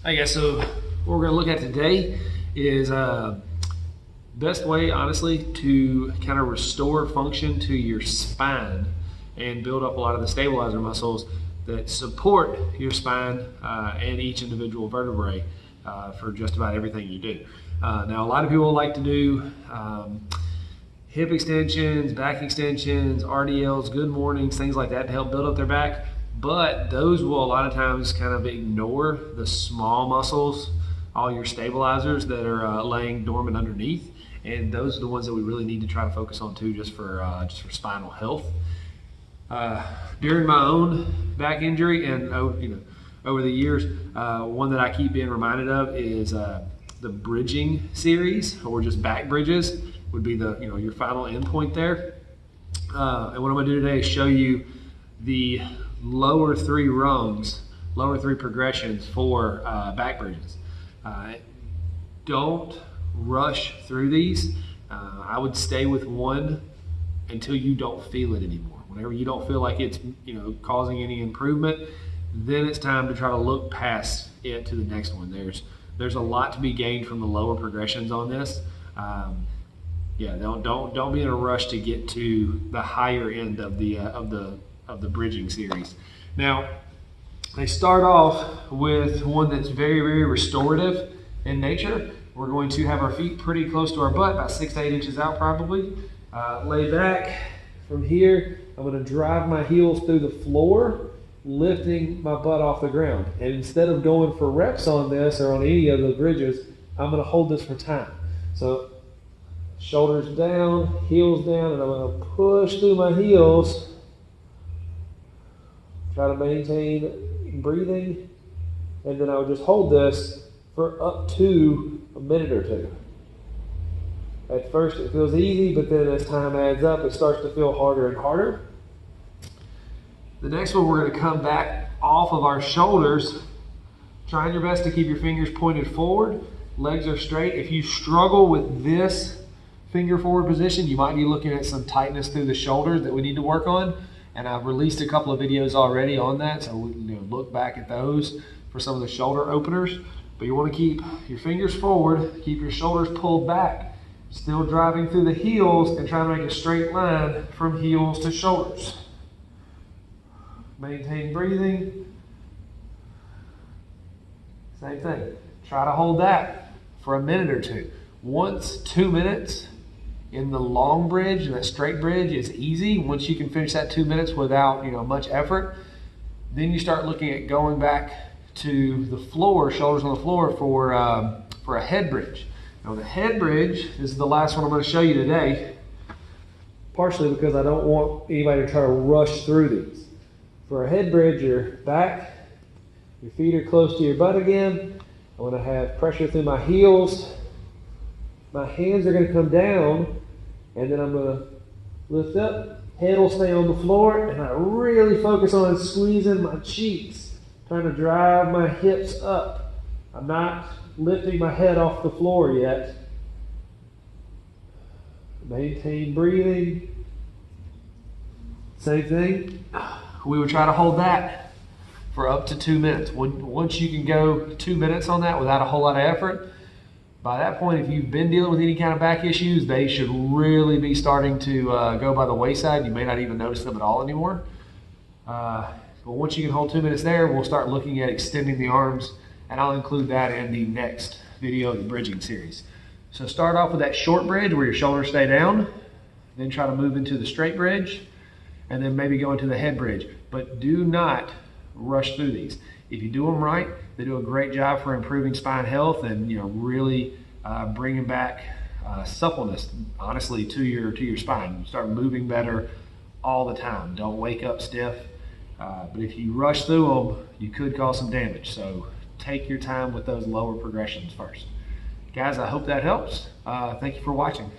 Hey guys, so what we're going to look at today is best way, honestly, to kind of restore function to your spine and build up a lot of the stabilizer muscles that support your spine and each individual vertebrae for just about everything you do. Now, a lot of people like to do hip extensions, back extensions, RDLs, good mornings, things like that to help build up their back. But those will a lot of times kind of ignore the small muscles, all your stabilizers that are laying dormant underneath. And those are the ones that we really need to try to focus on too, just for spinal health. During my own back injury and over the years, one that I keep being reminded of is the bridging series, or just back bridges would be the your final end point there. And what I'm going to do today is show you the lower three rungs, lower three progressions for back bridges. Don't rush through these. I would stay with one until you don't feel it anymore. Whenever you don't feel like it's causing any improvement, then it's time to try to look past it to the next one. There's a lot to be gained from the lower progressions on this. Don't be in a rush to get to the higher end of the bridging series. Now, they start off with one that's very, very restorative in nature. We're going to have our feet pretty close to our butt, about 6 to 8 inches out probably. Lay back. From here, I'm going to drive my heels through the floor, lifting my butt off the ground. And instead of going for reps on this or on any of the bridges, I'm going to hold this for time. So shoulders down, heels down, and I'm going to push through my heels. Try to maintain breathing, and then I would just hold this for up to a minute or two. At first it feels easy, but then as time adds up, it starts to feel harder and harder. The next one, we're going to come back off of our shoulders, trying your best to keep your fingers pointed forward, legs are straight. If you struggle with this finger forward position, you might be looking at some tightness through the shoulders that we need to work on. And I've released a couple of videos already on that, so look back at those for some of the shoulder openers. But you want to keep your fingers forward, keep your shoulders pulled back, still driving through the heels and trying to make a straight line from heels to shoulders. Maintain breathing. Same thing. Try to hold that for a minute or two. Once 2 minutes in the long bridge and that straight bridge is easy. Once you can finish that 2 minutes without much effort, then you start looking at going back to the floor, shoulders on the floor for a head bridge. Now the head bridge is the last one I'm going to show you today, partially because I don't want anybody to try to rush through these. For a head bridge, you're back, your feet are close to your butt again. I want to have pressure through my heels. My hands are going to come down, and then I'm going to lift up. Head will stay on the floor, and I really focus on squeezing my cheeks, trying to drive my hips up. I'm not lifting my head off the floor yet. Maintain breathing. Same thing. We would try to hold that for up to 2 minutes. Once you can go 2 minutes on that without a whole lot of effort, by that point, if you've been dealing with any kind of back issues, they should really be starting to go by the wayside. You may not even notice them at all anymore. But once you can hold 2 minutes there, we'll start looking at extending the arms, and I'll include that in the next video of the bridging series. So start off with that short bridge where your shoulders stay down, then try to move into the straight bridge, and then maybe go into the head bridge. But do not rush through these. If you do them right, they do a great job for improving spine health and really bringing back suppleness, honestly, to your spine. You start moving better all the time. Don't wake up stiff. But if you rush through them, you could cause some damage. So take your time with those lower progressions first. Guys, I hope that helps. Thank you for watching.